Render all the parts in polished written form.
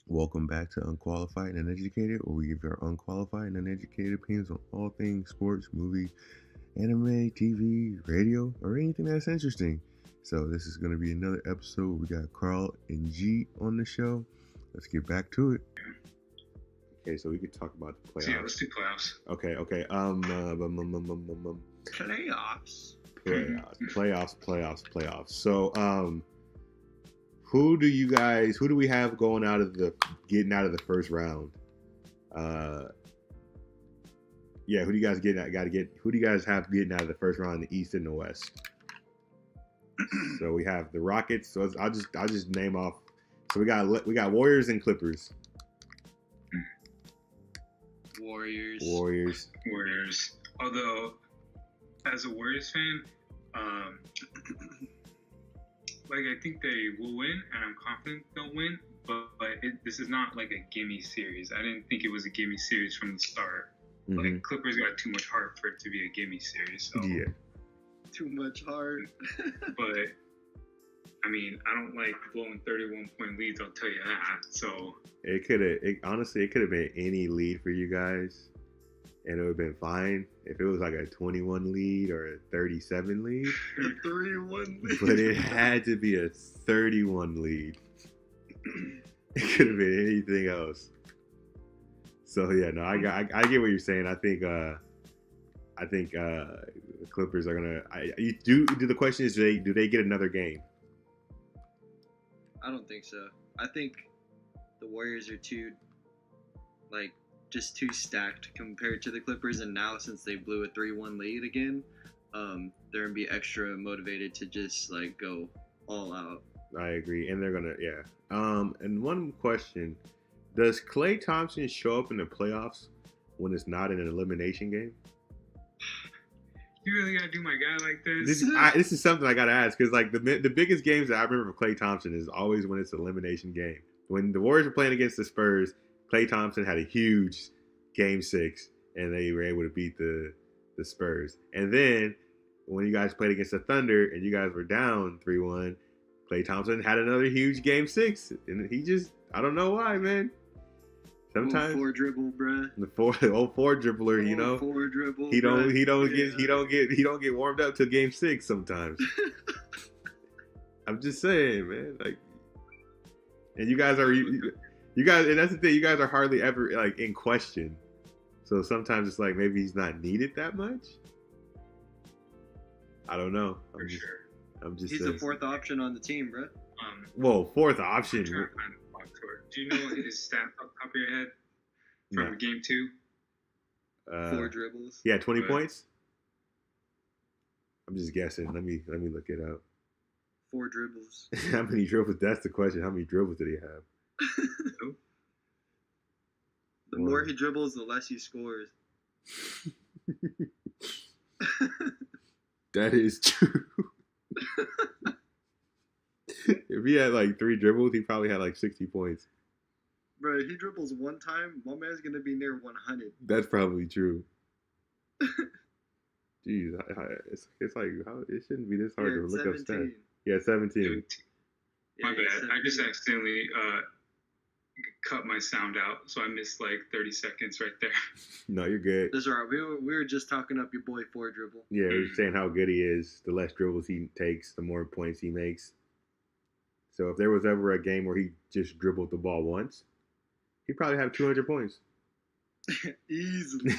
Welcome back to Unqualified and Uneducated, where we give our unqualified and uneducated opinions on all things sports, movies, anime, TV, radio, or anything that's interesting. So this is going to be another episode. We got Carl and G on the show. Let's get back to it. Okay, so we could talk about the So yeah, playoffs. let's do playoffs. Okay. Playoffs. So, who do we have getting out of the first round? Who do you guys who do you guys have getting out of the first round in the East and the West? So we have the Rockets. So I'll just name off. So we got Warriors and Clippers. Warriors. Although, as a Warriors fan, I think they will win, and I'm confident they'll win. But this is not like a gimme series. I didn't think it was a gimme series from the start. Mm-hmm. Clippers got too much heart for it to be a gimme series. So. Yeah. Too much heart. But I mean, I don't like blowing 31-point leads. I'll tell you that. So Honestly, it could have been any lead for you guys, and it would have been fine if it was like a 21 lead or a 37 lead. A 31 lead. But it had to be a 31 lead. It could have been anything else. So yeah, no, I get what you're saying. I think the Clippers are gonna. The question is, do they get another game? I don't think so. I think the Warriors are just too stacked compared to the Clippers, and now since they blew a 3-1 lead again, they're gonna be extra motivated to just go all out. I agree, and they're gonna And one question: does Klay Thompson show up in the playoffs when it's not in an elimination game? You really gotta do my guy like this? This is something I gotta ask, because the biggest games that I remember for Klay Thompson is always when it's an elimination game. When the Warriors were playing against the Spurs, Klay Thompson had a huge Game 6, and they were able to beat the Spurs. And then when you guys played against the Thunder and you guys were down 3-1, Klay Thompson had another huge Game 6, and I don't know why, man. Sometimes four dribble, bruh. The old four dribbler, you know. Four dribble. He don't get warmed up till Game 6 sometimes. I'm just saying, man. And you guys, and that's the thing. You guys are hardly ever in question. So sometimes it's maybe he's not needed that much. I don't know. He's the fourth option on the team, bro. Fourth option. Do you know his stats off the top of your head from Game 2? 4 dribbles. Yeah, 20 points. I'm just guessing. Let me look it up. 4 dribbles. How many dribbles? That's the question. How many dribbles did he have? The more he dribbles, the less he scores. That is true. If he had 3 dribbles, he probably had 60 points. Bro, he dribbles one time, my man's gonna be near 100. That's probably true. Jeez, it's it shouldn't be this hard to look 17. Up stats. Yeah, 17. My bad. 17. I just accidentally cut my sound out, so I missed 30 seconds right there. No, you're good. That's all right. We were just talking up your boy 4 dribble. Yeah, we were saying how good he is. The less dribbles he takes, the more points he makes. So if there was ever a game where he just dribbled the ball once, he'd probably have 200 points. Easily.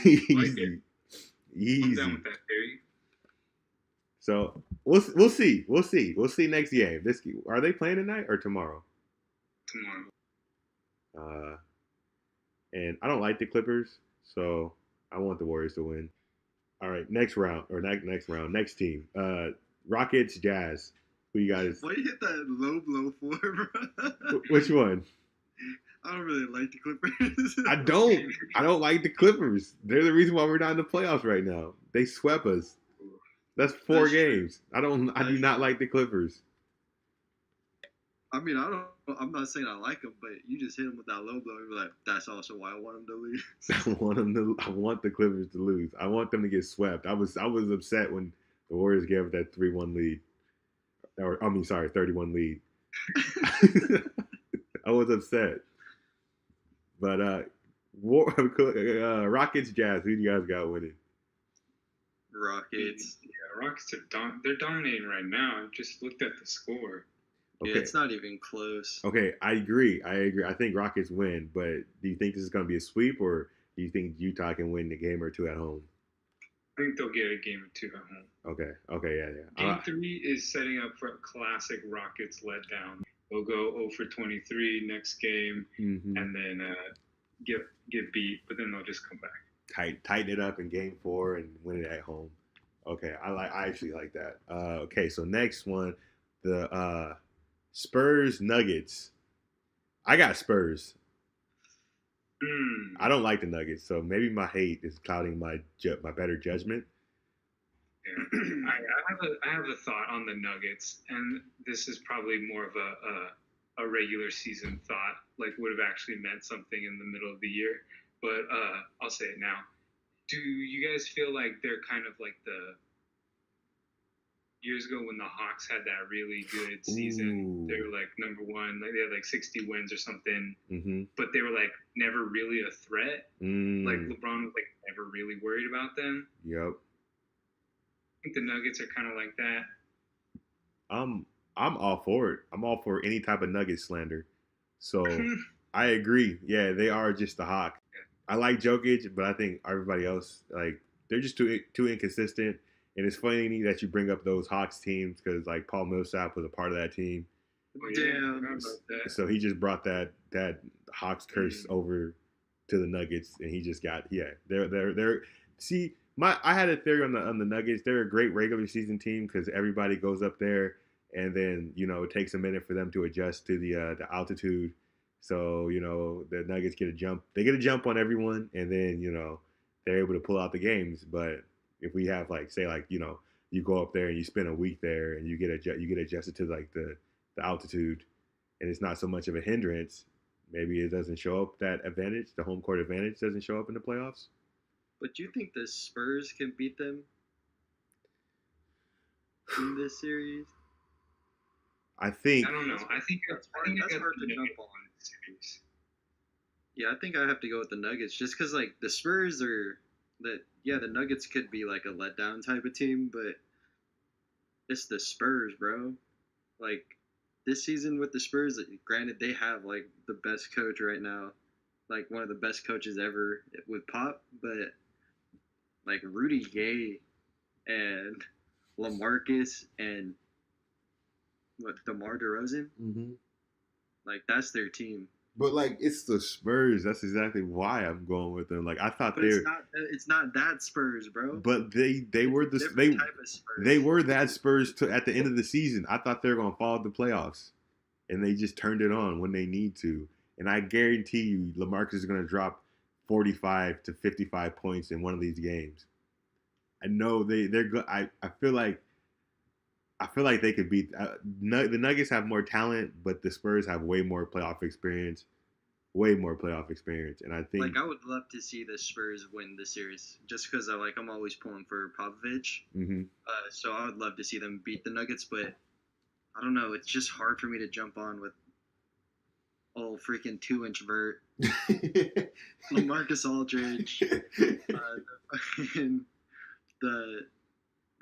Easy. I'm down with that theory. So we'll see. We'll see next game. Are they playing tonight or tomorrow? Tomorrow. And I don't like the Clippers, so I want the Warriors to win. All right, next next team. Rockets, Jazz. Who you guys? Why you hit that low blow for, bro? Which one? I don't really like the Clippers. I don't like the Clippers. They're the reason why we're not in the playoffs right now. They swept us. That's 4 games. True. I do not like the Clippers. I mean, I'm not saying I like them, but you just hit them with that low blow and be like, that's also why I want them to lose. I want the Clippers to lose. I want them to get swept. I was upset when the Warriors gave up that 3-1 lead. 31 lead. I was upset. But Rockets Jazz. Who do you guys got winning? Rockets. Yeah, Rockets are they're dominating right now. I just looked at the score. Yeah, Okay. it's not even close. Okay, I agree. I think Rockets win, but do you think this is going to be a sweep, or do you think Utah can win a game or two at home? I think they'll get a game or two at home. Okay, yeah. Game 3 is setting up for a classic Rockets letdown. They'll go 0 for 23 next game, and then get beat, but then they'll just come back. Tighten it up in game 4 and win it at home. Okay, I actually like that. Okay, so next one, the Spurs Nuggets. I got Spurs. I don't like the Nuggets, so maybe my hate is clouding my better judgment. Yeah. I have a thought on the Nuggets, and this is probably more of a regular season thought, like would have actually meant something in the middle of the year. But I'll say it now. Do you guys feel like they're kind of like the years ago when the Hawks had that really good season? They were like number one, like they had like 60 wins or something, but they were like never really a threat. Like LeBron was like never really worried about them. Yep. I think the Nuggets are kind of like that. I'm all for it. I'm all for any type of Nugget slander. So I agree. Yeah, they are just the Hawks. I like Jokic, but I think everybody else, like, they're just too inconsistent. And it's funny that you bring up those Hawks teams because, like, Paul Millsap was a part of that team. Oh, yeah, Damn. So he just brought that Hawks curse over to the Nuggets, and he just got they're see. I had a theory on the Nuggets. They're a great regular season team because everybody goes up there, and then it takes a minute for them to adjust to the altitude. So the Nuggets get a jump. They get a jump on everyone, and then they're able to pull out the games. But if we have you go up there and you spend a week there and you get adjusted to like the altitude, and it's not so much of a hindrance. Maybe it doesn't show up that advantage. The home court advantage doesn't show up in the playoffs. But do you think the Spurs can beat them in this series? I I don't know. I think that's hard to jump on. Series. Yeah, I think I have to go with the Nuggets just because like the Spurs are the Nuggets could be like a letdown type of team, but it's the Spurs, bro. Like this season with the Spurs, granted they have like the best coach right now, like one of the best coaches ever with Pop, but like Rudy Gay and LaMarcus and DeMar DeRozan, like that's their team. But like it's the Spurs. That's exactly why I'm going with them. Like I thought but it's not that Spurs, bro. But they were the type of Spurs. They were that Spurs at the end of the season. I thought they were gonna fall at the playoffs, and they just turned it on when they need to. And I guarantee you, LaMarcus is gonna drop 45 to 55 points in one of these games. I know they're good. I feel like they could beat the Nuggets have more talent, but the Spurs have way more playoff experience, and I think like I would love to see the Spurs win the series just because I'm always pulling for Popovich. So I would love to see them beat the Nuggets, but I don't know. It's just hard for me to jump on with old freaking 2-inch vert, LaMarcus Aldridge, the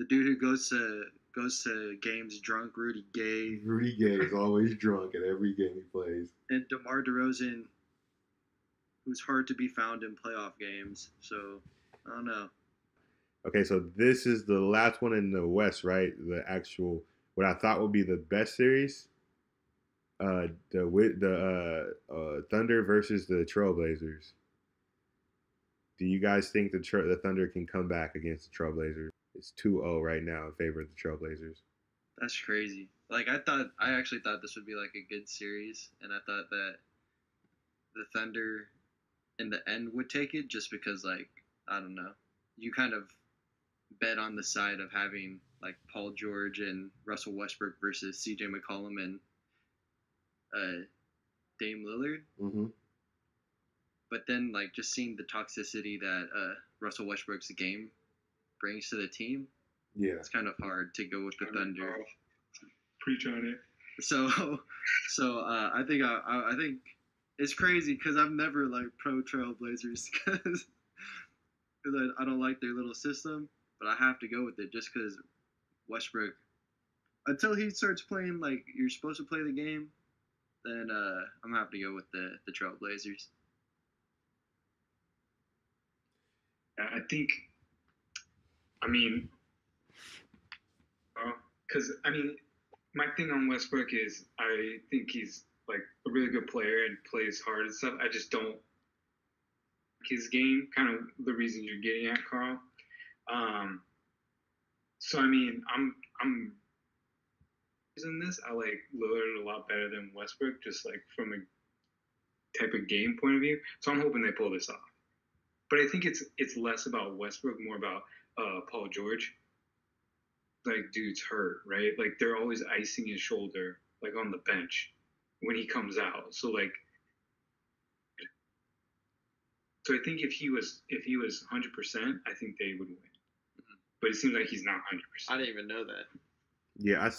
dude who goes to games drunk, Rudy Gay. Rudy Gay is always drunk at every game he plays. And DeMar DeRozan, who's hard to be found in playoff games. So, I don't know. Okay, so this is the last one in the West, right? The actual, what I thought would be the best series. The Thunder versus the Trailblazers. Do you guys think the Thunder can come back against the Trailblazers? It's 2-0 right now in favor of the Trailblazers. That's crazy. Like I actually thought this would be like a good series, and I thought that the Thunder in the end would take it just because like I don't know, you kind of bet on the side of having like Paul George and Russell Westbrook versus CJ McCollum and Dame Lillard. But then like just seeing the toxicity that Russell Westbrook's game brings to the team, it's kind of hard to go with the Thunder. Preach on it. So I think it's crazy because I'm never like pro Trailblazers because I don't like their little system, but I have to go with it just because Westbrook. Until he starts playing like you're supposed to play the game, then I'm gonna have to go with the Trailblazers. I think, I mean, because my thing on Westbrook is I think he's like a really good player and plays hard and stuff. I just don't like his game. Kind of the reason you're getting at, Carl. So I'm in this. I like Lillard a lot better than Westbrook, just like from a type of game point of view. So I'm hoping they pull this off. But I think it's less about Westbrook, more about Paul George. Like, dude's hurt, right? Like, they're always icing his shoulder, like on the bench when he comes out. So like, I think if he was 100%, I think they would win. But it seems like he's not 100%. I didn't even know that. Yeah, I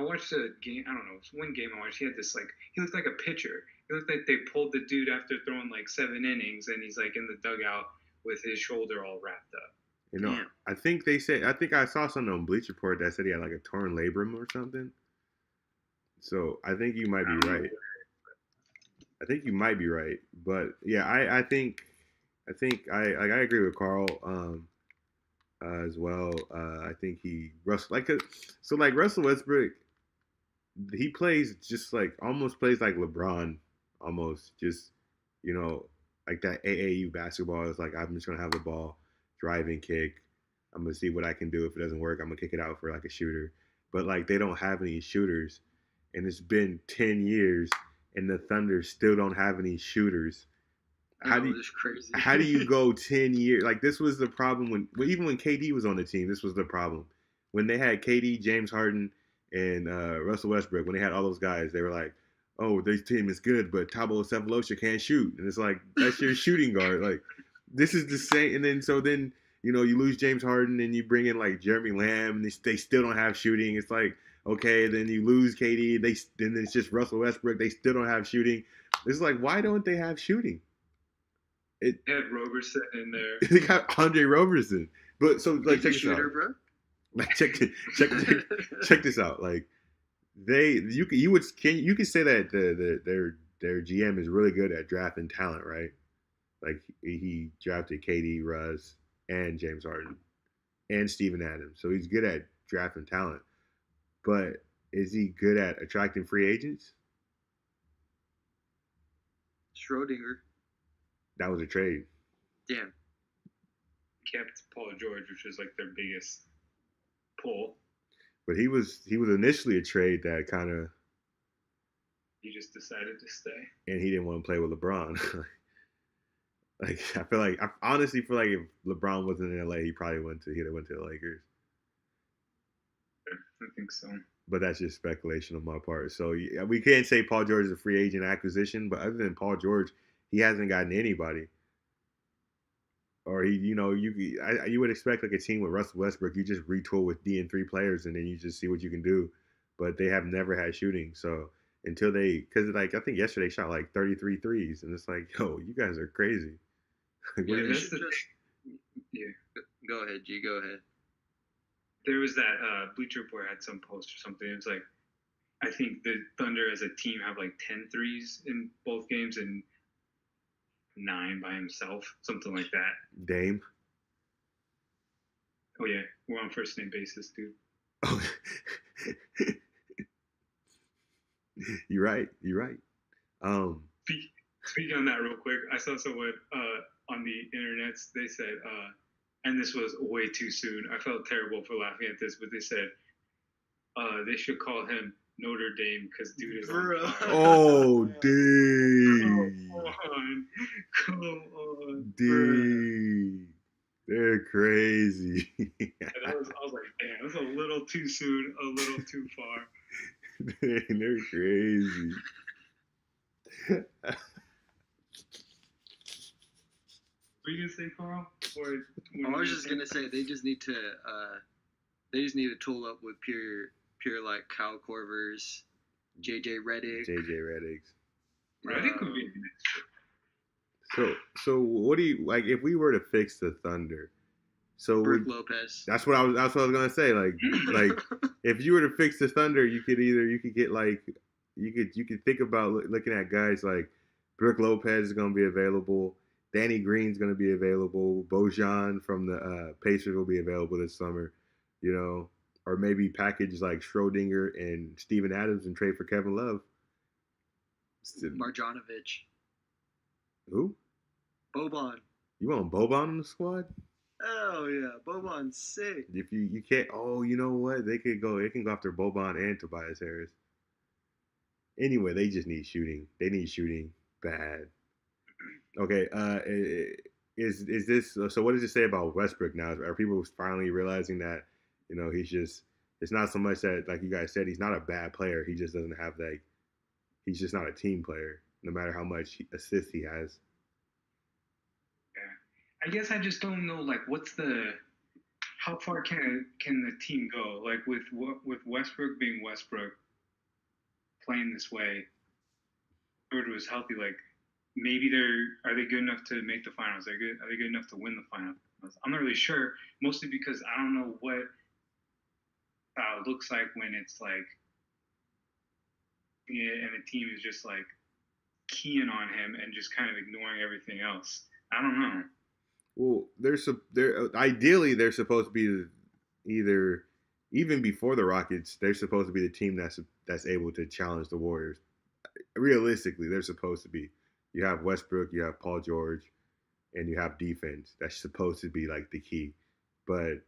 watched a game. I don't know. It was one game I watched. He looked like a pitcher. It looked like they pulled the dude after throwing like 7 innings, and he's like in the dugout with his shoulder all wrapped up. You know, I think I saw something on Bleach Report that said he had like a torn labrum or something. So I think you might be right. But yeah, I think I agree with Carl as well. I think Russell Westbrook, he plays just like almost plays like LeBron, almost just like that AAU basketball is like I'm just gonna have the ball, drive and kick. I'm gonna see what I can do. If it doesn't work, I'm gonna kick it out for like a shooter. But like they don't have any shooters, and it's been 10 years, and the Thunder still don't have any shooters. How do you go 10 years? Like this was the problem even when KD was on the team. This was the problem when they had KD, James Harden, and Russell Westbrook. When they had all those guys, they were like, "Oh, this team is good, but Thabo Sefolosha can't shoot," and it's like that's your shooting guard. Like this is the same. And then you lose James Harden and you bring in like Jeremy Lamb, and they still don't have shooting. It's like okay, then you lose KD, then it's just Russell Westbrook. They still don't have shooting. It's like why don't they have shooting? They had Roberson in there. They got Andre Roberson, but so like check this shooter, out, bro. Like check this out. Like you could say that their GM is really good at drafting talent, right? Like he drafted KD, Russ, and James Harden, and Steven Adams, so he's good at drafting talent. But is he good at attracting free agents? Schrodinger. That was a trade. Damn. Kept Paul George, which was like their biggest pull. But he was initially a trade that kind of. He just decided to stay. And he didn't want to play with LeBron. Like I honestly feel like if LeBron wasn't in LA, he'd have went to the Lakers. I think so. But that's just speculation on my part. So we can't say Paul George is a free agent acquisition, but other than Paul George, he hasn't gotten anybody. Or you would expect like a team with Russell Westbrook, you just retool with D&3 players and then you just see what you can do. But they have never had shooting. So until because like I think yesterday they shot like 33 threes, and it's like, yo, you guys are crazy. Yeah. Go ahead, G. Go ahead. There was that Bleacher Report had some post or something. It was like, I think the Thunder as a team have like 10 threes in both games and 9 by himself, something like that. Dame. Oh yeah, we're on first name basis, dude. Oh. You're right. Speaking on that real quick, I saw someone on the internet. They said, and this was way too soon. I felt terrible for laughing at this, but they said they should call him Notre Dame because dude is on fire. Oh, dang. Come on. Dang. They're crazy. I was like, damn, that's a little too soon, a little too far. Dang, they're crazy. Were you gonna say, Carl? I was just gonna say they just need to tool up with pure like Kyle Korvers, JJ Redick. I think it would be nice. So what do you like if we were to fix the Thunder? So Brook Lopez. that's what I was gonna say. Like if you were to fix the Thunder, you could get like you could think about looking at guys like Brook Lopez is gonna be available. Danny Green's gonna be available. Bojan from the Pacers will be available this summer. You know, or maybe package like Schrodinger and Steven Adams and trade for Kevin Love. Marjanovic. Who? Boban. You want Boban on the squad? Oh yeah, Boban's sick. If you can't, oh, you know what? They can go after Boban and Tobias Harris. Anyway, they just need shooting. They need shooting bad. Okay, is this so? What does it say about Westbrook now? Are people finally realizing that he's just it's not so much that like you guys said he's not a bad player. He just doesn't have like he's just not a team player. No matter how much assists he has. I guess I just don't know, like, how far can the team go? Like, with Westbrook being Westbrook, playing this way, Bird was healthy, like, maybe are they good enough to make the finals? Are they good enough to win the finals? I'm not really sure, mostly because I don't know what it looks like when it's like, yeah, and the team is just like keying on him and just kind of ignoring everything else. I don't know. Well, ideally they're supposed to be either even before the Rockets, they're supposed to be the team that's able to challenge the Warriors. Realistically, they're supposed to be. You have Westbrook, you have Paul George, and you have defense. That's supposed to be like the key. But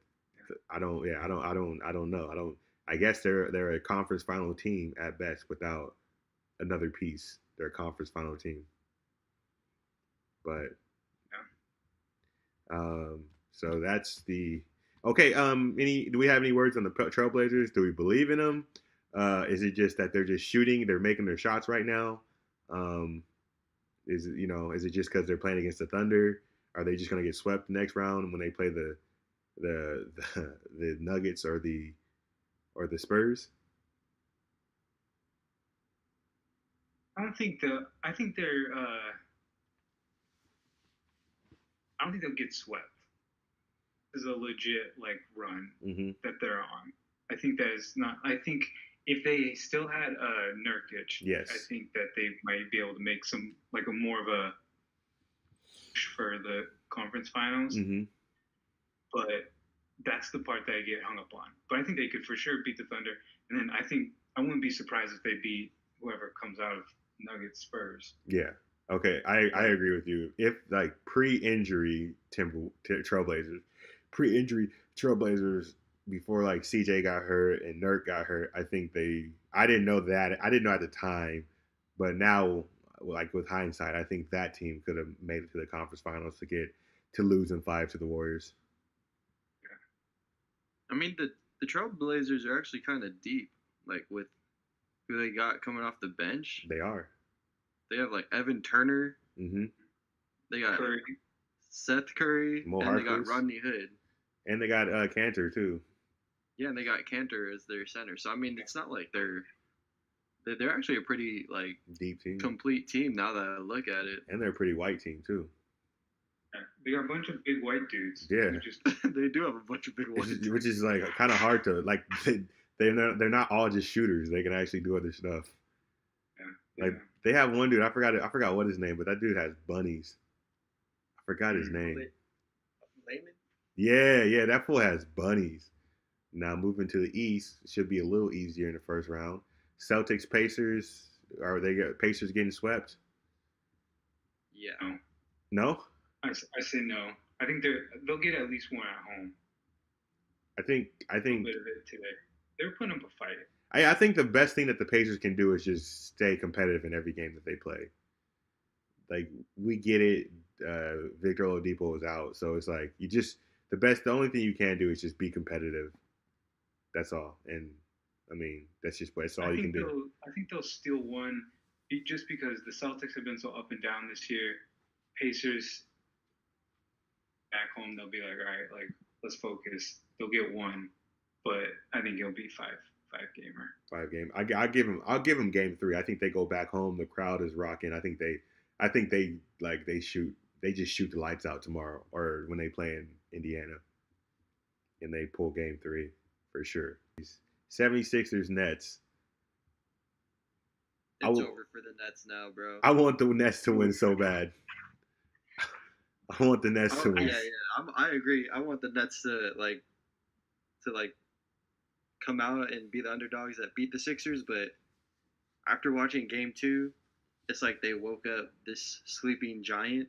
I don't know. I guess they're a conference final team at best without another piece. They're a conference final team. But so that's the okay. Do we have any words on the Trailblazers? Do we believe in them? Is it just that they're just shooting? They're making their shots right now. Is it just because they're playing against the Thunder? Are they just going to get swept the next round when they play the Nuggets or the Spurs? I don't think they'll get swept. This is a legit like run that they're on. I think that is not. I think if they still had Nurkic, yes, I think that they might be able to make some like a more of a push for the conference finals. But that's the part that I get hung up on. But I think they could for sure beat the Thunder, and then I think I wouldn't be surprised if they beat whoever comes out of Nuggets Spurs. Yeah. Okay, I agree with you. If like pre-injury Trailblazers before like CJ got hurt and Nurk got hurt, I think I didn't know that. I didn't know at the time, but now like with hindsight, I think that team could have made it to the conference finals to lose in 5 to the Warriors. I mean the Trailblazers are actually kind of deep, like with who they got coming off the bench. They are. They have like Evan Turner. They got Curry. Seth Curry. Mo and Harkless. They got Rodney Hood. And they got Cantor too. Yeah, and they got Cantor as their center. So I mean, it's not like they're actually a pretty like deep team, complete team now that I look at it. And they're a pretty white team too. Yeah, they got a bunch of big white dudes. Yeah, they do have a bunch of big white dudes, which is like kind of hard to like. They're not all just shooters. They can actually do other stuff. Yeah. Like they have one dude. I forgot what his name, but that dude has bunnies. I forgot his name. Layman? Yeah, that fool has bunnies. Now moving to the East should be a little easier in the first round. Celtics, Pacers. Are they Pacers getting swept? Yeah. No. I say no. I think they'll get at least one at home. I think a little bit of it today. They're putting up a fight. I think the best thing that the Pacers can do is just stay competitive in every game that they play. Like we get it, Victor Oladipo is out, so it's like the only thing you can do is just be competitive. That's all, and I mean that's all you can do. I think they'll steal one, just because the Celtics have been so up and down this year. Pacers back home, they'll be like, all right, like let's focus. They'll get one, but I think it'll be 5 5-gamer. 5-game. I'll give them game 3. I think they go back home. The crowd is rocking. I think they shoot. They just shoot the lights out tomorrow, or when they play in Indiana, and they pull game 3 for sure. 76ers Nets. It's over for the Nets now, bro. I want the Nets to win so bad. I want the Nets to win. Yeah. I agree. I want the Nets to come out and be the underdogs that beat the Sixers. But after watching Game 2, it's like they woke up this sleeping giant,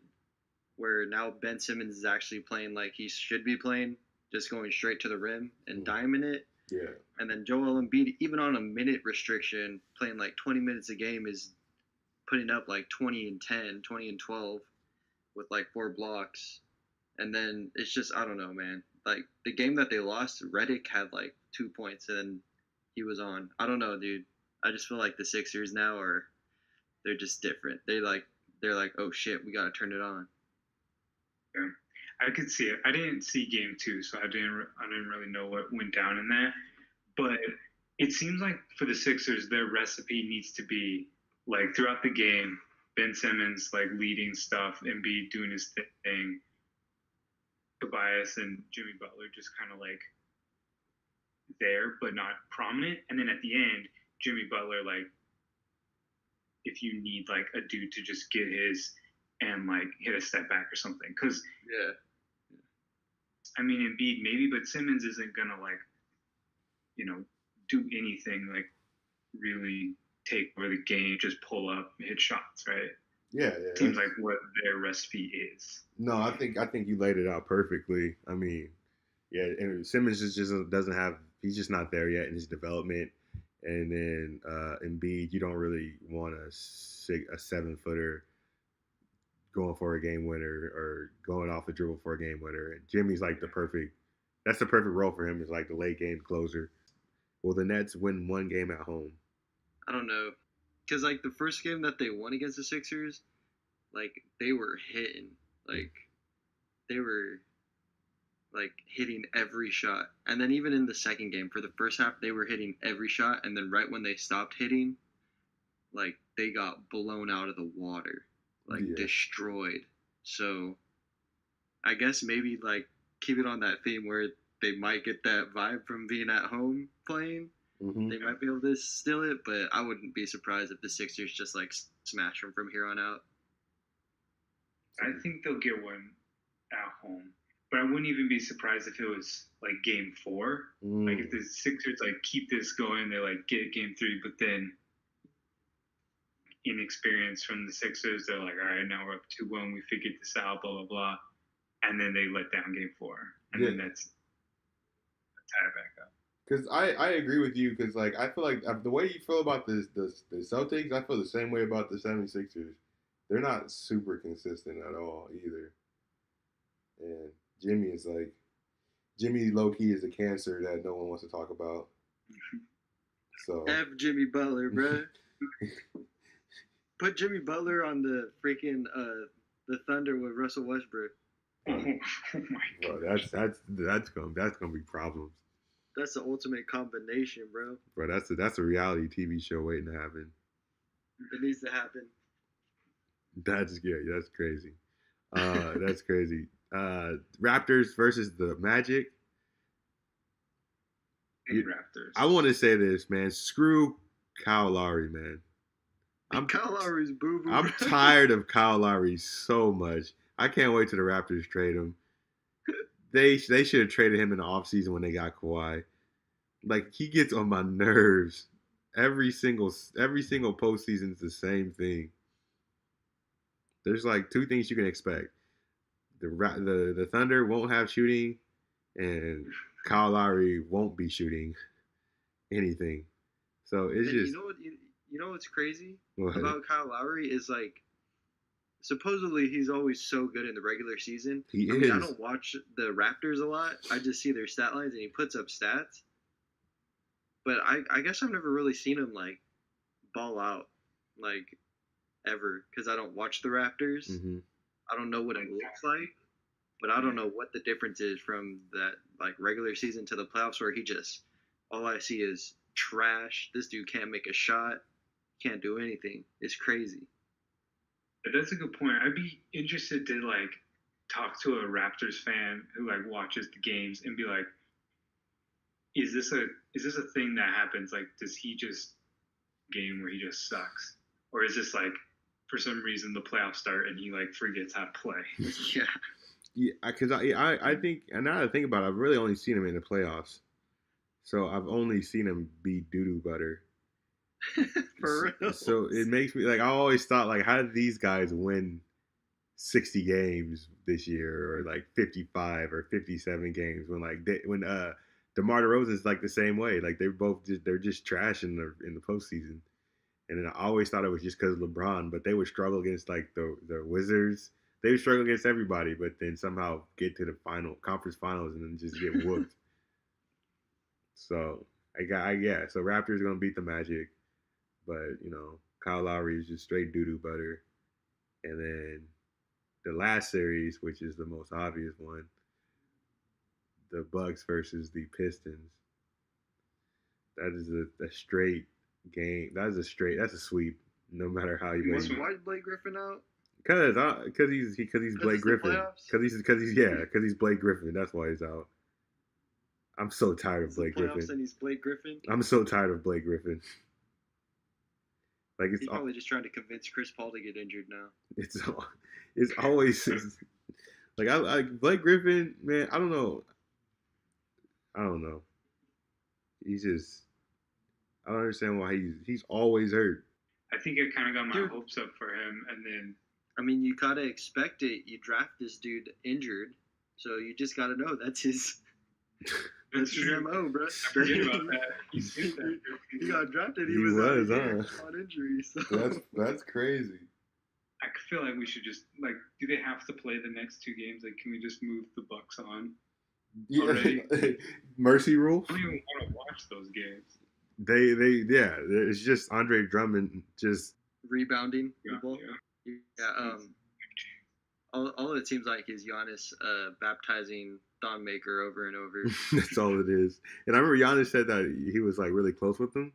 where now Ben Simmons is actually playing like he should be playing, just going straight to the rim and diming it. Yeah. And then Joel Embiid, even on a minute restriction, playing like 20 minutes a game, is putting up like 20 and 10, 20 and 12 with like 4 blocks. And then it's just, I don't know, man. Like the game that they lost, Redick had like 2 points and he was on. I don't know, dude. I just feel like the Sixers now they're just different. They're like, oh shit, we got to turn it on. Yeah. I could see it. I didn't see game 2, so I didn't really know what went down in there. But it seems like for the Sixers, their recipe needs to be like throughout the game, Ben Simmons like leading stuff, Embiid doing his thing, Tobias and Jimmy Butler just kind of like there but not prominent, and then at the end, Jimmy Butler like if you need like a dude to just get his and like hit a step back or something, because I mean, Embiid maybe, but Simmons isn't gonna like, do anything like really take over the game, just pull up, hit shots, right? Yeah. Seems like what their recipe is. No, I think you laid it out perfectly. I mean, yeah, and Simmons just doesn't have. He's just not there yet in his development. And then Embiid, you don't really want a 7-footer going for a game winner or going off the dribble for a game winner. And Jimmy's like that's the perfect role for him, is like the late game closer. Will the Nets win 1 game at home? I don't know. Because, like, the first game that they won against the Sixers, like, they were hitting. Like, they were, like, hitting every shot. And then even in the second game, for the first half, they were hitting every shot. And then right when they stopped hitting, like, they got blown out of the water. Like, destroyed. So, I guess maybe, like, keep it on that theme where they might get that vibe from being at home playing. Mm-hmm. They might be able to steal it, but I wouldn't be surprised if the Sixers just, like, smash them from here on out. I think they'll get one at home. But I wouldn't even be surprised if it was, like, game 4. Like, if the Sixers, like, keep this going, they, like, get game 3, but then inexperience from the Sixers, they're like, all right, now we're up 2-1, we figured this out, blah, blah, blah. And then they let down game 4. And then that's tie it back up. Because I agree with you, because like I feel like the way you feel about the Celtics, I feel the same way about the 76ers. They're not super consistent at all either. And Jimmy low-key is a cancer that no one wants to talk about. So F Jimmy Butler, bro. Put Jimmy Butler on the freaking the Thunder with Russell Westbrook. Oh my god. Bro, that's gonna be problems. That's the ultimate combination, bro. Bro, that's a reality TV show waiting to happen. It needs to happen. That's scary. That's crazy. That's crazy. Raptors versus the Magic. Raptors. I want to say this, man. Screw Kyle Lowry, man. Kyle Lowry's boo-boo. I'm tired of Kyle Lowry so much. I can't wait till the Raptors trade him. They should have traded him in the offseason when they got Kawhi. Like, he gets on my nerves. Every single postseason is the same thing. There's like 2 things you can expect. The Thunder won't have shooting, and Kyle Lowry won't be shooting anything. So it's just you know what's crazy what? About Kyle Lowry is, like, supposedly he's always so good in the regular season. He I is. mean, I don't watch the Raptors a lot. I just see their stat lines and he puts up stats. But I guess I've never really seen him, like, ball out, like, ever, because I don't watch the Raptors. Mm-hmm. I don't know what it looks like, but I don't know what the difference is from that, like, regular season to the playoffs, where he just, all I see is trash. This dude can't make a shot. Can't do anything. It's crazy. That's a good point. I'd be interested to like talk to a Raptors fan who like watches the games and be like, is this a thing that happens? Like, does he just game where he just sucks, or is this like for some reason the playoffs start and he like forgets how to play? Yeah. Yeah, because I think, and now that I think about it, I've really only seen him in the playoffs. So I've only seen him be doo-doo butter. For real. So it makes me like, I always thought like, how did these guys win 60 games this year, or like 55 or 57 games when DeMar DeRozan's like the same way. Like they're just trash in the postseason. And then I always thought it was just because of LeBron, but they would struggle against like the Wizards. They would struggle against everybody, but then somehow get to the conference finals and then just get whooped. So so Raptors are gonna beat the Magic, but Kyle Lowry is just straight doo doo butter. And then the last series, which is the most obvious one, the Bucks versus the Pistons. That is a straight game. That's a sweep. No matter how you play. Why is Blake Griffin out? Because he's Blake Griffin. Because he's Blake Griffin. That's why he's out. I'm so tired of Blake Griffin. And he's Blake Griffin. I'm so tired of Blake Griffin. Like he's probably just trying to convince Chris Paul to get injured now. It's always like I Blake Griffin, man. I don't know. He's just, I don't understand why he's always hurt. I think I kind of got my hopes up for him, and then. I mean, you gotta expect it. You draft this dude injured, so you just gotta know that's his. That's his MO, bro. I forget about that. He got drafted. He was on injury. So. That's crazy. I feel like we should just like. Do they have to play the next two games? Like, can we just move the Bucks on? Yeah, mercy rule. I don't even want to watch those games. It's just Andre Drummond just rebounding the ball. Yeah. All it seems like is Giannis baptizing Thon Maker over and over. That's all it is. And I remember Giannis said that he was like really close with them,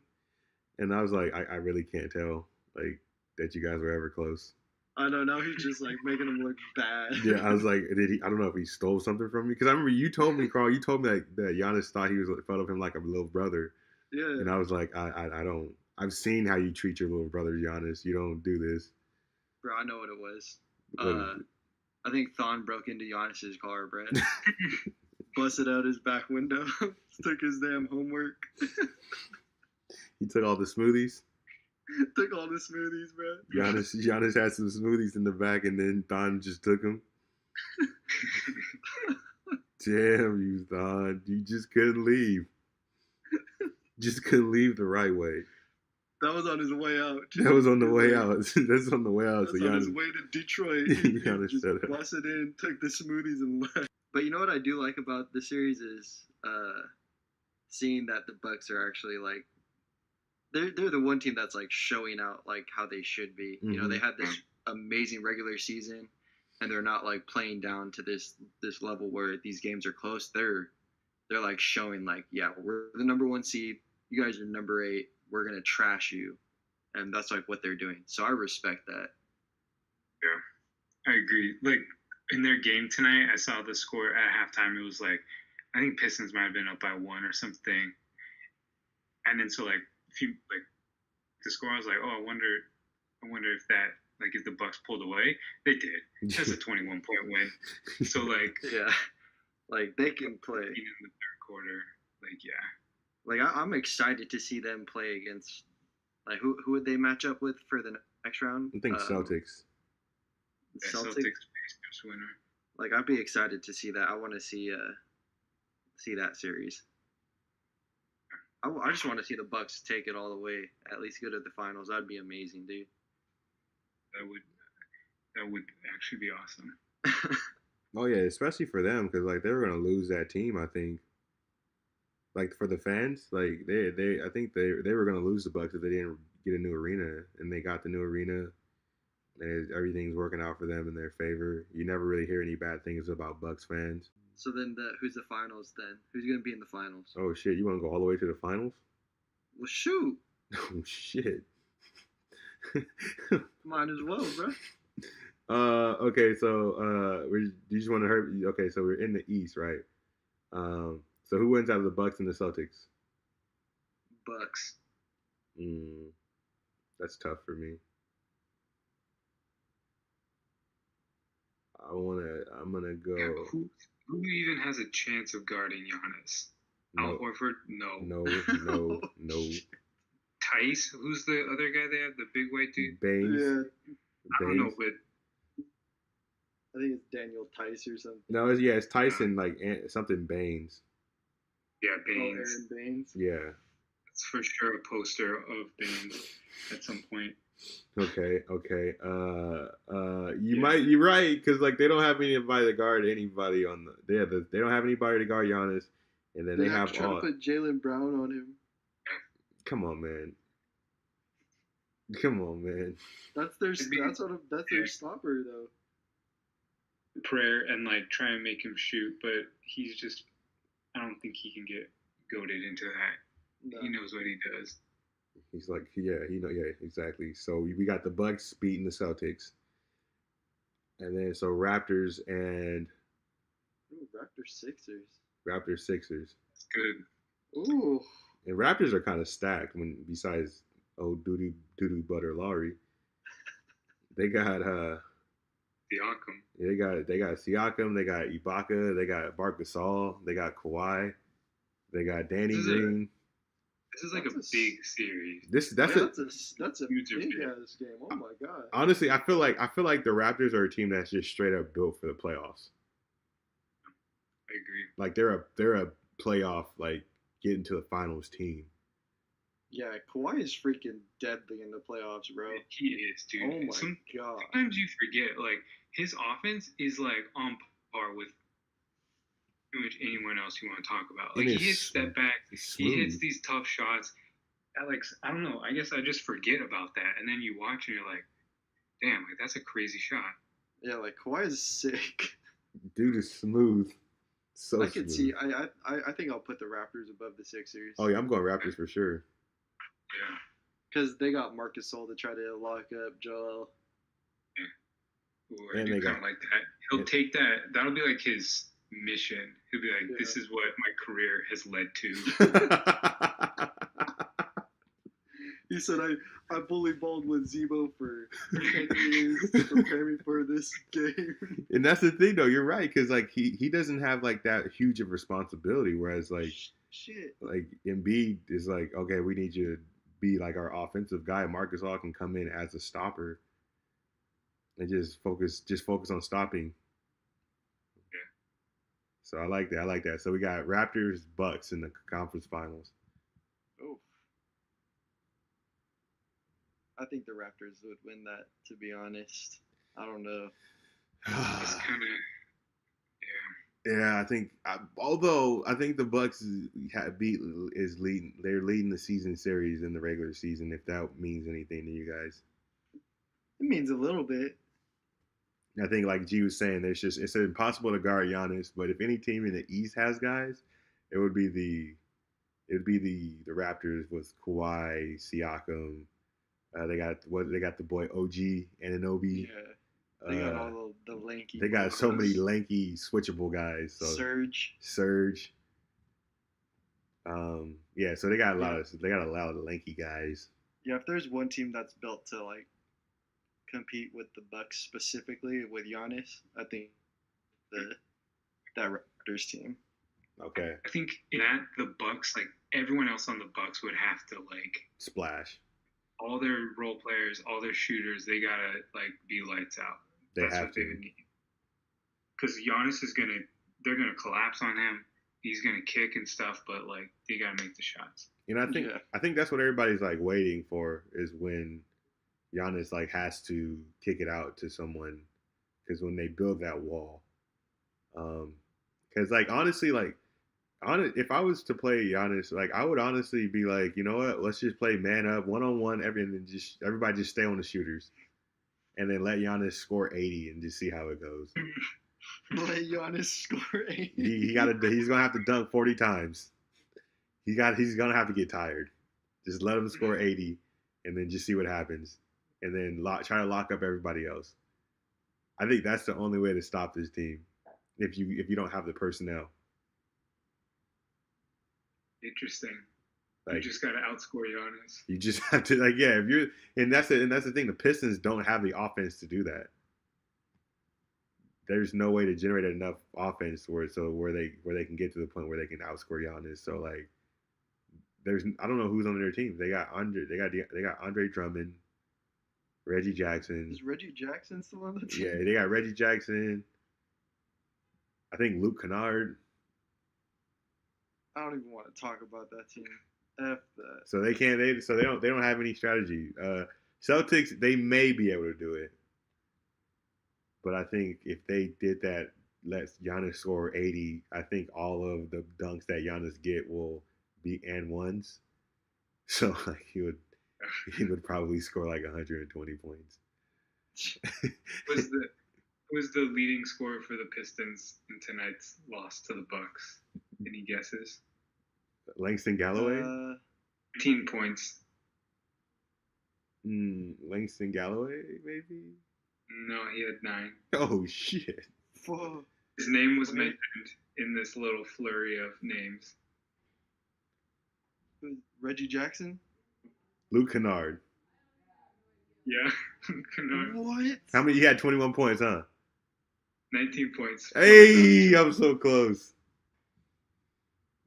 and I was like, I really can't tell like that you guys were ever close. I know, now he's just like making him look bad. Yeah, I was like, I don't know if he stole something from me, because I remember you told me, Carl, that Giannis thought he felt of him like a little brother. Yeah. And I was like, I don't. I've seen how you treat your little brother, Giannis. You don't do this. Bro, I know what it was. I think Thon broke into Giannis's car, bro. Busted out his back window. Took his damn homework. He took all the smoothies. Took all the smoothies, bro. Giannis had some smoothies in the back, and then Thon just took them. Damn you, Thon. You just couldn't leave. Just couldn't leave the right way. That was on his way out. That was on the way out. That's on the way out. That's on his way to Detroit. Giannis just said it. Busted in, took the smoothies, and left. But you know what I do like about the series is seeing that the Bucks are actually like, they're the one team that's like showing out like how they should be. Mm-hmm. You know, they had this amazing regular season, and they're not like playing down to this level where these games are close. They're like showing like, yeah, we're the number 1 seed. You guys are number 8. We're gonna trash you, and that's like what they're doing. So I respect that. Yeah, I agree. Like in their game tonight, I saw the score at halftime. It was like, I think Pistons might have been up by 1 or something, and then so like. If you like the score, I was like, oh, I wonder if that like if the Bucks pulled away. They did. That's a 21-point win. So like yeah, like they can play in the third quarter. Like yeah, like I'm excited to see them play against like who would they match up with for the next round? I think Celtics. Celtics Pacers winner. Like I'd be excited to see that. I want to see that series. I just want to see the Bucks take it all the way, at least go to the finals. That'd be amazing, dude. That would actually be awesome. Oh yeah, especially for them, because like they were gonna lose that team. I think, like for the fans, like I think they were gonna lose the Bucks if they didn't get a new arena, and they got the new arena, and everything's working out for them in their favor. You never really hear any bad things about Bucks fans. So then, who's the finals then? Who's going to be in the finals? Oh, shit. You want to go all the way to the finals? Well, shoot. Oh shit. Might as well, bro. Okay, so you just want to hurt. Okay, so we're in the East, right? So who wins out of the Bucks and the Celtics? Bucks. That's tough for me. I'm gonna go. Yeah, who even has a chance of guarding Giannis? Al Horford? No. No. Tice? Who's the other guy they have? The big white dude? Baines. Yeah. I don't know, but I think it's Daniel Tice or something. No, it's Tyson, like something Baines. Yeah, Baines. Aaron Baines. Yeah. That's for sure a poster of Baines at some point. Okay. You're right, because like they don't have anybody to guard anybody on the. They don't have anybody to guard Giannis, and then they have trying to put Jaylen Brown on him. Come on, man. That's their stopper though. Prayer and like try and make him shoot, but he's just. I don't think he can get goaded into that. No. He knows what he does. He's like, yeah, exactly. So we got the Bucks beating the Celtics, and then so Raptors and Raptors Sixers. That's good. Ooh. And Raptors are kind of stacked when besides old Doodoo Butter Lowry. They got Siakam. Yeah, they got Siakam, they got Ibaka, they got Marc Gasol, they got Kawhi, they got Danny Green. This is like a big series. That's a big ass game. Oh my god. Honestly, I feel like the Raptors are a team that's just straight up built for the playoffs. I agree. Like they're a playoff, like getting to the finals team. Yeah, Kawhi is freaking deadly in the playoffs, bro. He is, dude. Oh my god. Sometimes you forget, like his offense is like on par with pretty much anyone else you want to talk about. Like he hits step back, he hits these tough shots. I don't know. I guess I just forget about that, and then you watch and you're like, damn, like that's a crazy shot. Yeah, like Kawhi is sick. Dude is smooth. So I could see. I think I'll put the Raptors above the Sixers. Oh yeah, I'm going Raptors for sure. Yeah. Because they got Marc Gasol to try to lock up Joel. Yeah. Ooh, I do kind of like that. He'll take that. That'll be like his mission. He'll be like, this is what my career has led to. He said, I bully balled with Zebo for 10 years to prepare me for this game. And that's the thing, though. You're right, because like he doesn't have like that huge of responsibility, whereas like like Embiid is like, okay, we need you to be like our offensive guy. Marc Gasol can come in as a stopper and just focus on stopping. Yeah. So I like that. So we got Raptors, Bucks in the conference finals. Oh. I think the Raptors would win that, to be honest. I don't know. It's kind of, yeah. I think, although I think the Bucks they're leading the season series in the regular season. If that means anything to you guys, it means a little bit. I think, like G was saying, it's impossible to guard Giannis. But if any team in the East has guys, it would be the Raptors with Kawhi, Siakam. They got the boy OG Anunoby. Yeah. They got all the lanky. They got so many lanky, switchable guys. So Surge. Yeah. So they got a lot of lanky guys. Yeah. If there's one team that's built to like compete with the Bucks specifically with Giannis, I think that Raptors team. Okay. I think in that the Bucks, like everyone else on the Bucks, would have to like splash. All their role players, all their shooters, they gotta like be lights out. That's what they would need. Because Giannis they're gonna collapse on him. He's gonna kick and stuff, but like they gotta make the shots. You know, I think that's what everybody's like waiting for is when Giannis like has to kick it out to someone, because when they build that wall, because like honestly, like if I was to play Giannis, like I would honestly be like, you know what, let's just play man up, 1-on-1, everybody just stay on the shooters, and then let Giannis score 80 and just see how it goes. Let Giannis score 80. He's gonna have to dunk 40 times. He's gonna have to get tired. Just let them score 80, and then just see what happens, and then try to lock up everybody else. I think that's the only way to stop this team if you don't have the personnel. Interesting. Like, you just got to outscore Giannis. You just have to if you're and that's the thing. The Pistons don't have the offense to do that. There's no way to generate enough offense where they can get to the point where they can outscore Giannis. So like, I don't know who's on their team. They got Andre Drummond, Reggie Jackson. Is Reggie Jackson still on the team? Yeah, they got Reggie Jackson. I think Luke Kennard. I don't even want to talk about that team. F that. So they can't. They don't have any strategy. Celtics, they may be able to do it, but I think if they did that, let Giannis score 80. I think all of the dunks that Giannis get will be and ones. So like he would probably score like 120 points. was the leading scorer for the Pistons in tonight's loss to the Bucks? Any guesses? Langston Galloway? 15 points. Langston Galloway, maybe? No, he had 9. Oh, shit. Whoa. His name was mentioned in this little flurry of names. Reggie Jackson? Luke Kennard. Yeah, Kennard. What? How many? You had 21 points, huh? 19 points. Hey, I'm so close.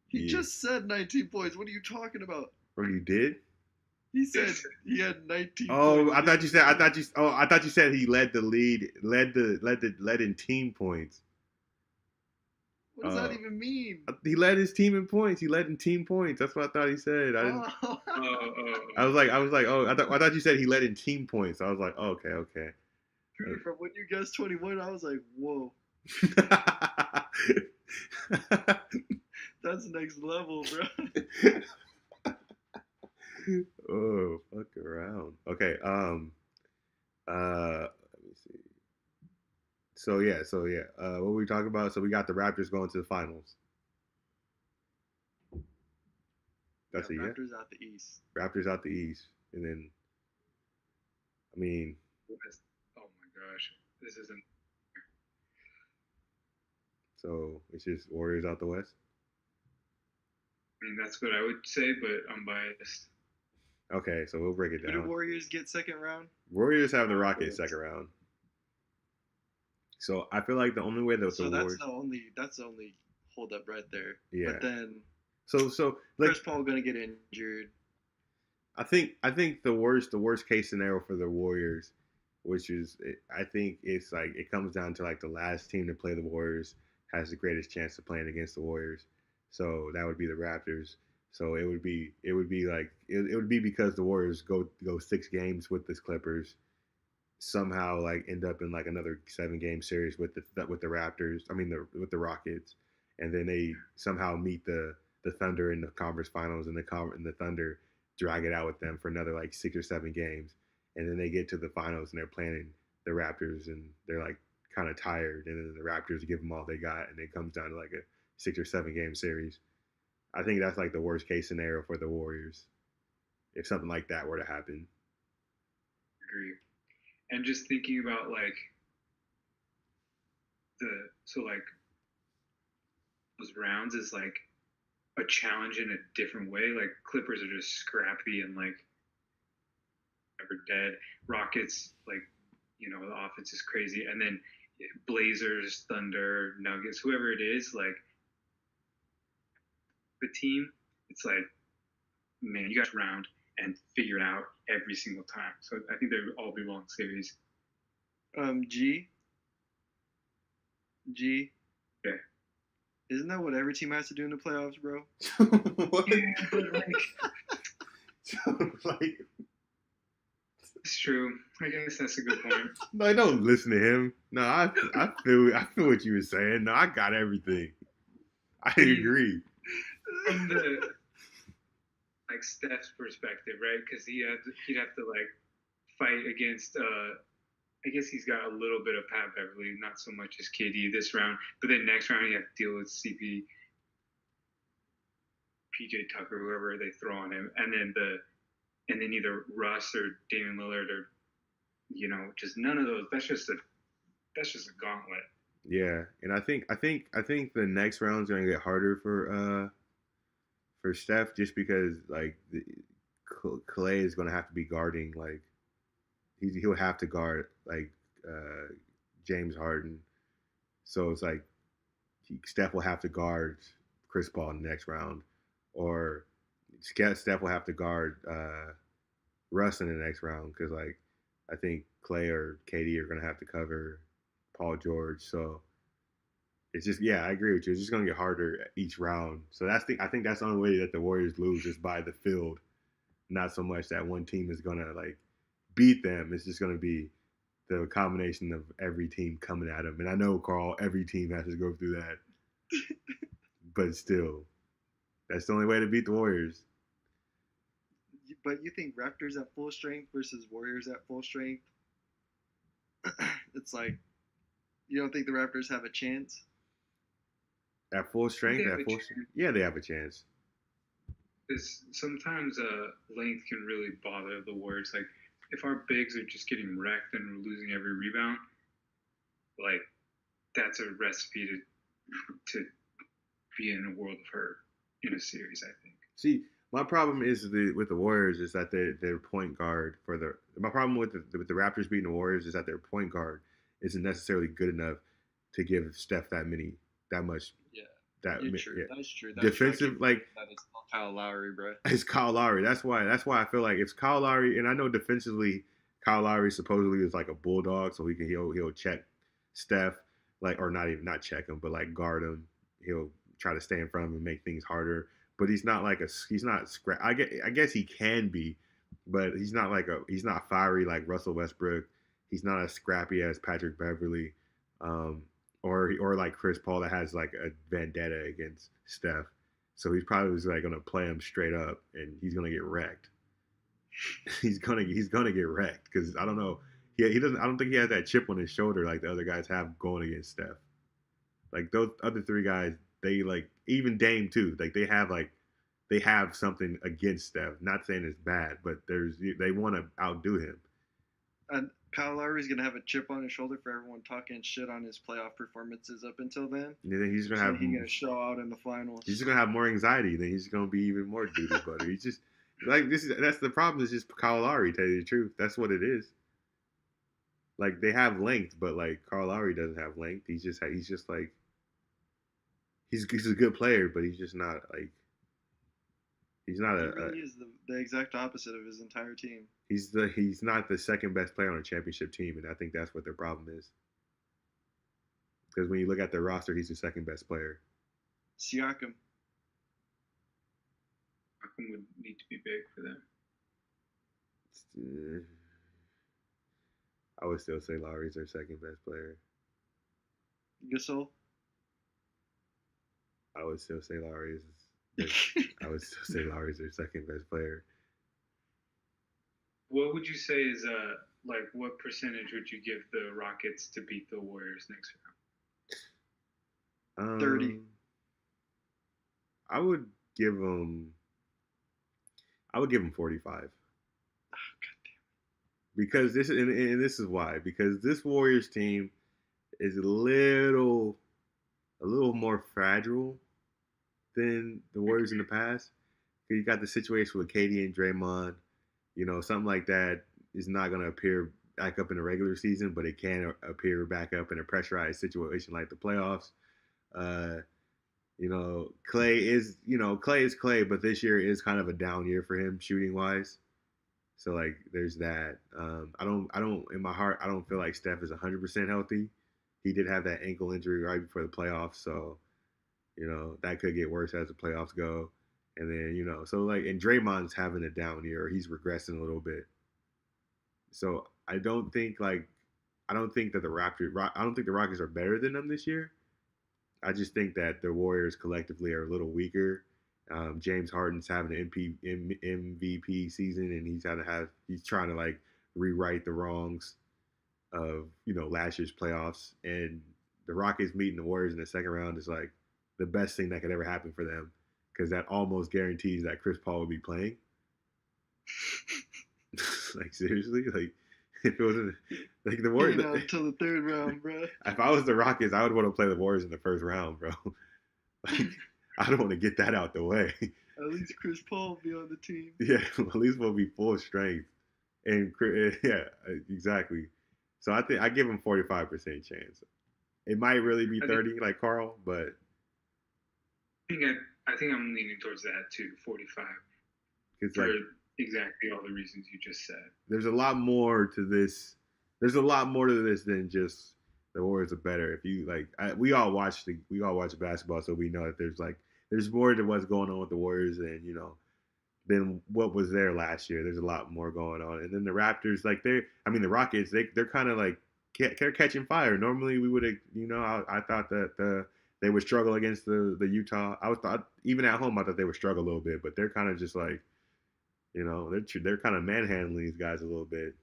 He just said 19 points. What are you talking about? Oh, you did? He said he had 19 Oh, points. I thought you said he led in team points. What does that even mean? He led his team in points. He led in team points. That's what I thought he said. I was like, I thought you said he led in team points. I was like, oh, okay. From when you guessed 21, I was like, whoa. That's next level, bro. Oh, fuck around. Okay. Let me see. So yeah. What were we talking about? So we got the Raptors going to the finals. That's Raptors out the East. Raptors out the East, and then, I mean. Oh my gosh, this isn't. So it's just Warriors out the West. I mean, that's what I would say, but I'm biased. Okay, so we'll break it down. Who do Warriors get second round? Warriors have the Rockets second round. So I feel like the only way that that's the only hold up right there. Yeah. But then. So like, Chris Paul gonna get injured. I think the worst case scenario for the Warriors, which is I think it's like it comes down to like the last team to play the Warriors has the greatest chance of playing against the Warriors. So that would be the Raptors. So it would be because the Warriors go 6 games with the Clippers, somehow like end up in like another 7-game series with the Raptors. I mean with the Rockets, and then they somehow meet the Thunder in the conference finals, and the Thunder drag it out with them for another like 6 or 7 games, and then they get to the finals and they're playing the Raptors and they're like kind of tired, and then the Raptors give them all they got, and it comes down to like a 6 or 7 game series. I think that's like the worst case scenario for the Warriors if something like that were to happen. Agree. And just thinking about like those rounds is like a challenge in a different way. Like Clippers are just scrappy and like never dead. Rockets, like, the offense is crazy. And then Blazers, Thunder, Nuggets, whoever it is, like the team, it's like, man, you guys round and figure it out every single time. So I think they would all be long series. G. Yeah. Isn't that what every team has to do in the playoffs, bro? What? Yeah, but like, it's true. I guess that's a good point. No, I don't listen to him. No, I feel what you were saying. No, I got everything. I agree. From the like Steph's perspective, right? Because he'd have to like fight against. I guess he's got a little bit of Pat Beverly, not so much as KD this round, but then next round you have to deal with CP3 PJ Tucker, whoever they throw on him, and then either Russ or Damian Lillard or just none of those. That's just a gauntlet. Yeah, and I think the next round's gonna get harder for Steph just because like Clay is gonna have to be guarding like he'll have to guard like James Harden, so it's like Steph will have to guard Chris Paul in the next round, or Steph will have to guard Russ in the next round because like I think Clay or KD are gonna have to cover Paul George. So it's just I agree with you. It's just gonna get harder each round. So I think that's the only way that the Warriors lose is by the field, not so much that one team is gonna like beat them. It's just gonna be the combination of every team coming at them. And I know Carl, every team has to go through that, but still, that's the only way to beat the Warriors. But you think Raptors at full strength versus Warriors at full strength? It's like you don't think the Raptors have a chance? At full strength, yeah, they have a chance. Because sometimes length can really bother the Warriors. Like if our bigs are just getting wrecked and we're losing every rebound, like that's a recipe to be in a world of hurt in a series. I think. See, my problem is with the Warriors is that their point guard my problem with the Raptors beating the Warriors is that their point guard isn't necessarily good enough to give Steph that much. Yeah, that true. yeah. That's true. Defensive like that is Kyle Lowry, bro. It's Kyle Lowry. That's why I feel like it's Kyle Lowry, and I know defensively Kyle Lowry supposedly is like a bulldog, so he'll check Steph like or not check him, but like guard him. He'll try to stay in front of him and make things harder. But he's not scrap. I guess he can be, but he's not fiery like Russell Westbrook. He's not as scrappy as Patrick Beverly, or like Chris Paul that has like a vendetta against Steph. So he's probably like gonna play him straight up, and he's gonna get wrecked. he's gonna get wrecked because I don't know. He doesn't. I don't think he has that chip on his shoulder like the other guys have going against Steph. Like those other three guys, they like even Dame too. Like they have something against Steph. Not saying it's bad, but they want to outdo him. And Kyle Lowry's gonna have a chip on his shoulder for everyone talking shit on his playoff performances up until then. And then he's gonna show out in the finals. He's just gonna have more anxiety. Then he's gonna be even more doo-doo butter. He's just like that's the problem. Is just Kyle Lowry. Tell you the truth, that's what it is. Like they have length, but like Kyle Lowry doesn't have length. He's just like he's a good player, but he's just not like he's not he really is the exact opposite of his entire team. He's not the second best player on a championship team, and I think that's what their problem is. Because when you look at their roster, he's the second best player. Siakam would need to be big for them. I would still say Lowry's their second best player. Gasol. I would still say Lowry's their second best player. What would you say is like what percentage would you give the Rockets to beat the Warriors next round? 30. I would give them 45. Because this is why. Because this Warriors team is a little more fragile than the Warriors in the past. You got the situation with KD and Draymond. Something like that is not going to appear back up in the regular season, but it can appear back up in a pressurized situation like the playoffs. Clay is Clay, but this year is kind of a down year for him shooting wise. So like, there's that. I don't in my heart, I don't feel like Steph is 100% healthy. He did have that ankle injury right before the playoffs, so that could get worse as the playoffs go. And then so like, and Draymond's having a down year. He's regressing a little bit. So I don't think that I don't think the Rockets are better than them this year. I just think that the Warriors collectively are a little weaker. James Harden's having an MVP season, and he's trying to like rewrite the wrongs of last year's playoffs. And the Rockets meeting the Warriors in the second round is like the best thing that could ever happen for them. because that almost guarantees that Chris Paul would be playing. Like seriously, like if it wasn't like the Warriors until the third round, bro. If I was the Rockets, I would want to play the Warriors in the first round, bro. Like I don't want to get that out the way. At least Chris Paul will be on the team. Yeah, at least we'll be full strength, and yeah, exactly. So I think I give him 45% chance. It might really be 30, like Carl, but I think I'm leaning towards that too, 45. For like, exactly all the reasons you just said. There's a lot more to this. There's a lot more to this than just the Warriors are better. If you like, we all watch basketball, so we know that there's more to what's going on with the Warriors than what was there last year. There's a lot more going on, and then the Raptors, the Rockets, they're kind of like they're catching fire. Normally, we would have, I thought that they would struggle against the Utah. Even at home, I thought they would struggle a little bit, but they're kind of just like, they're kind of manhandling these guys a little bit.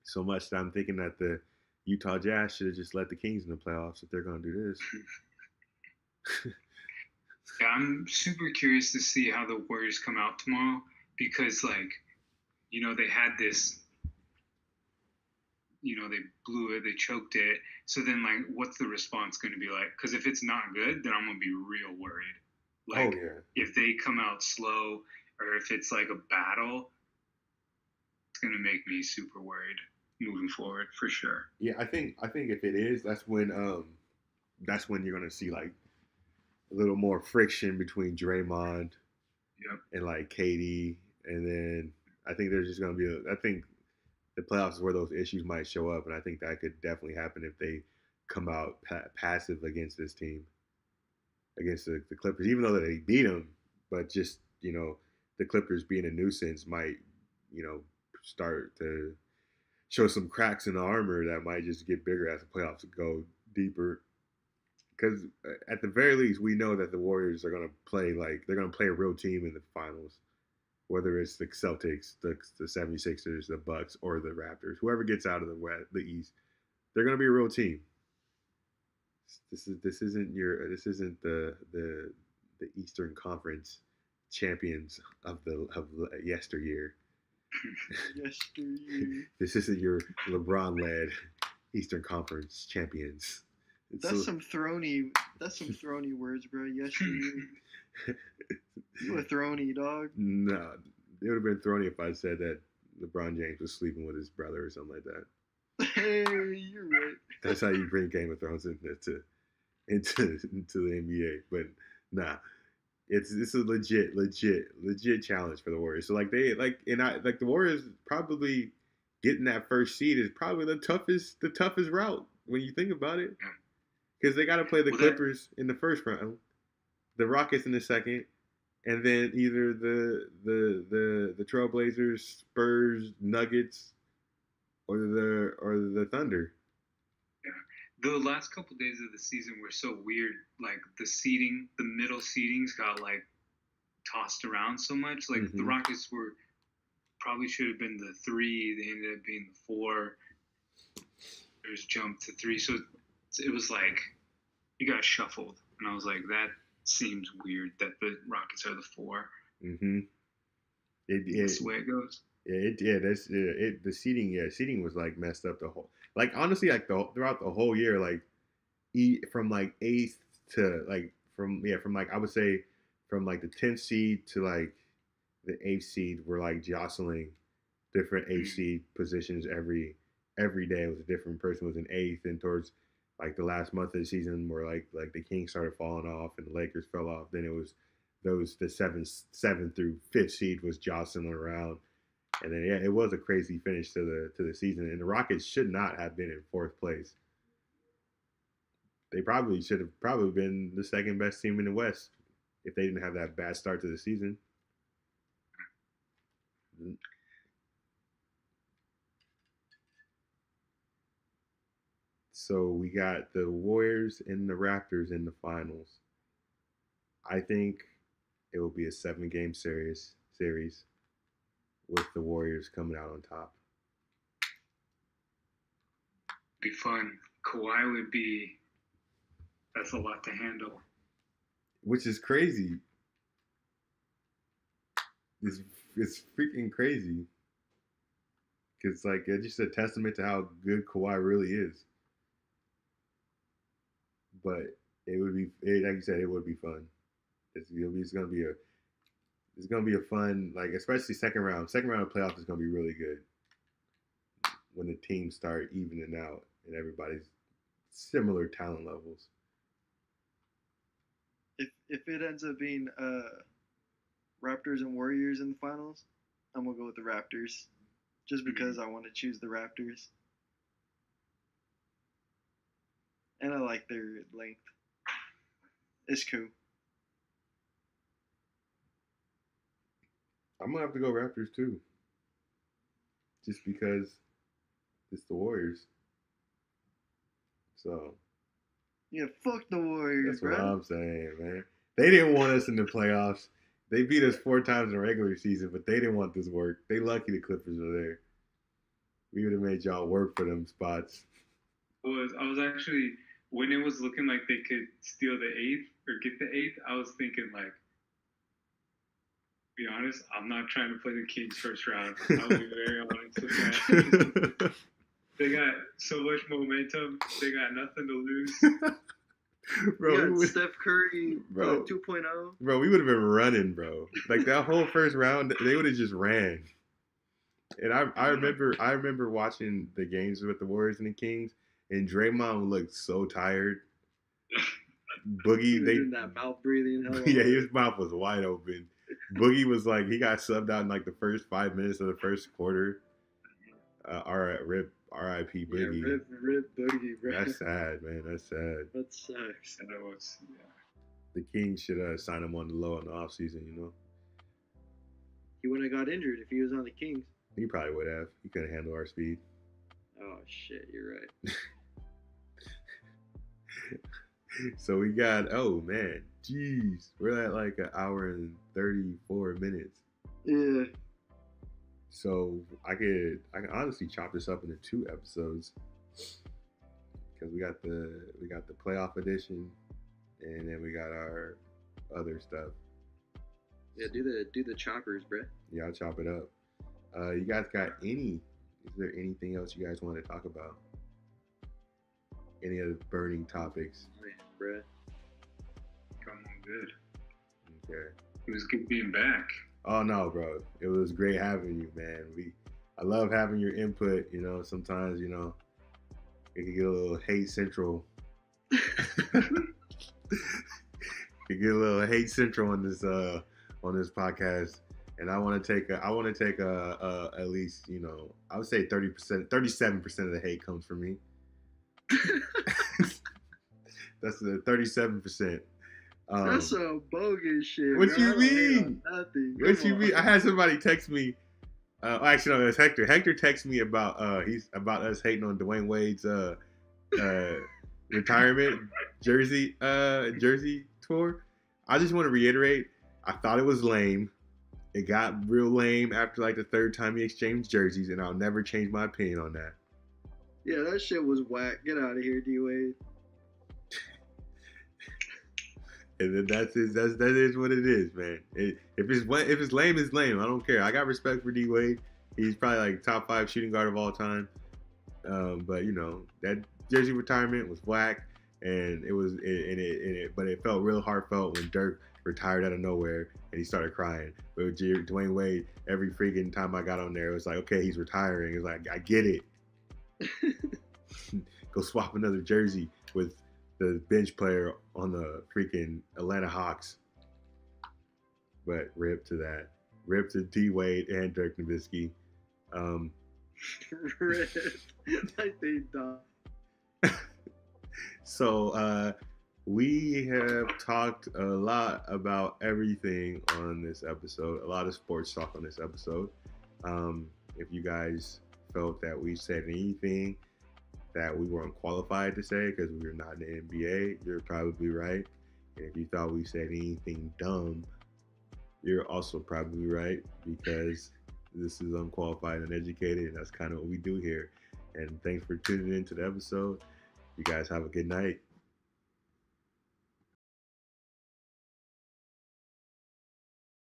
So much that I'm thinking that the Utah Jazz should have just let the Kings in the playoffs if they're going to do this. Yeah, I'm super curious to see how the Warriors come out tomorrow because, they had this, they blew it, they choked it. So then, what's the response going to be like? Because if it's not good, then I'm going to be real worried. If they come out slow or if it's like a battle, it's going to make me super worried moving forward for sure. Yeah, I think if it is, that's when you're going to see like a little more friction between Draymond and like KD, and then I think there's just going to be I think the playoffs is where those issues might show up, and I think that could definitely happen if they come out passive against this team, against the Clippers, even though they beat them, but just the Clippers being a nuisance might start to show some cracks in the armor that might just get bigger as the playoffs go deeper. Because at the very least, we know that the Warriors are going to play they're going to play a real team in the finals, whether it's the Celtics, the 76ers, the Bucks, or the Raptors. Whoever gets out of the East, they're going to be a real team. This isn't the Eastern Conference champions of yesteryear. Yesteryear. This isn't your LeBron-led Eastern Conference champions. That's some throny words, bro. Yesteryear. You a throny, dog. No, it would have been throny if I said that LeBron James was sleeping with his brother or something like that. Hey, you're right. That's how you bring Game of Thrones into the NBA. But nah, it's a legit challenge for the Warriors. So the Warriors probably getting that first seed is probably the toughest route when you think about it, because they got to play the Clippers in the first round, the Rockets in the second, and then either the Trailblazers, Spurs, Nuggets, or the Thunder. The last couple days of the season were so weird. Like the middle seedings got tossed around so much. The Rockets probably should have been the 3. They ended up being the 4. There's jumped to 3. So it was it got shuffled, and I was like, that seems weird that the Rockets are the 4. Mm-hmm. That's the way it goes. The seeding was messed up the whole. Honestly, throughout the whole year, from 8th to from I would say from the 10th seed to the 8th seed were jostling different 8th seed positions every day. It was a different person was in 8th, and towards the last month of the season where the Kings started falling off and the Lakers fell off. Then it was the 7th through 5th seed was jostling around. And then it was a crazy finish to the season, and the Rockets should not have been in 4th place. They probably should have been the second best team in the West if they didn't have that bad start to the season. So we got the Warriors and the Raptors in the finals. I think it will be a 7-game series with the Warriors coming out on top. Be fun. Kawhi would be. That's a lot to handle. Which is crazy, it's freaking crazy. Cause like it's just a testament to how good Kawhi really is. But like you said, it would be fun. It's gonna be a fun, like, especially second round. Second round of playoffs is gonna be really good when the teams start evening out and everybody's similar talent levels. If it ends up being Raptors and Warriors in the finals, I'm gonna go with the Raptors, just because I want to choose the Raptors, and I like their length. It's cool. I'm gonna have to go Raptors too, just because it's the Warriors. So Yeah, fuck the Warriors, that's what bro. I'm saying, man. They didn't want us in the playoffs. They beat us 4 times in the regular season, but they didn't want this work. They lucky the Clippers were there. We would have made y'all work for them spots. I was actually, when it was looking like they could steal the 8th or get the 8th, I was thinking, like, to be honest, I'm not trying to play the Kings first round. I'll be very honest with that. They got so much momentum. They got nothing to lose. Bro, yeah, Steph Curry, bro, 2.0. Bro, we would have been running, bro. Like that whole first round, they would have just ran. And I remember watching the games with the Warriors and the Kings, and Draymond looked so tired. Boogie, in that mouth breathing. Yeah, his mouth was wide open. Boogie was like, he got subbed out in like the first 5 minutes of the first quarter. R.I.P. Boogie. Yeah, rip Boogie, bro. That's sad, man. That's sad. That sucks. That was, yeah. The Kings should sign him on the low in the offseason, you know? He wouldn't have got injured if he was on the Kings. He probably would have. He couldn't handle our speed. Oh, shit. You're right. So we got, oh, man. Jeez. We're at like an hour and 34 minutes. Yeah. So I can honestly chop this up into 2 episodes because we got the playoff edition, and then we got our other stuff. Yeah, do the choppers, bro. Yeah, I'll chop it up. You guys got is there anything else you guys want to talk about? Any other burning topics? Man, bro. Come on, good. Okay. It was good being back. Oh no, bro. It was great having you, man. I love having your input, you know. Sometimes, you know, it can get a little hate central. It can get a little hate central on this podcast. And I want to take at least, you know, I would say 30%, 37% of the hate comes from me. That's the 37%. That's some bogus shit. What bro. you mean? What you mean? I had somebody text me. Actually, no, it was Hector. Hector texted me about us hating on Dwayne Wade's retirement jersey tour. I just want to reiterate. I thought it was lame. It got real lame after like the 3rd time he exchanged jerseys, and I'll never change my opinion on that. Yeah, that shit was whack. Get out of here, D-Wade. And then that is what it is, man. If it's lame, it's lame. I don't care. I got respect for D Wade. He's probably like top 5 shooting guard of all time. But you know that jersey retirement was whack, and but it felt real heartfelt when Dirk retired out of nowhere and he started crying. But with Dwayne Wade, every freaking time I got on there, it was like, okay, he's retiring. It's like I get it. Go swap another jersey with the bench player on the freaking Atlanta Hawks. But rip to that. Rip to D Wade and Dirk Nowitzki. Rip. Like they died. So we have talked a lot about everything on this episode. A lot of sports talk on this episode. If you guys felt that we said anything that we weren't qualified to say because we were not in the NBA, you're probably right. And if you thought we said anything dumb, you're also probably right, because this is unqualified and uneducated, and that's kind of what we do here. And thanks for tuning into the episode. You guys have a good night.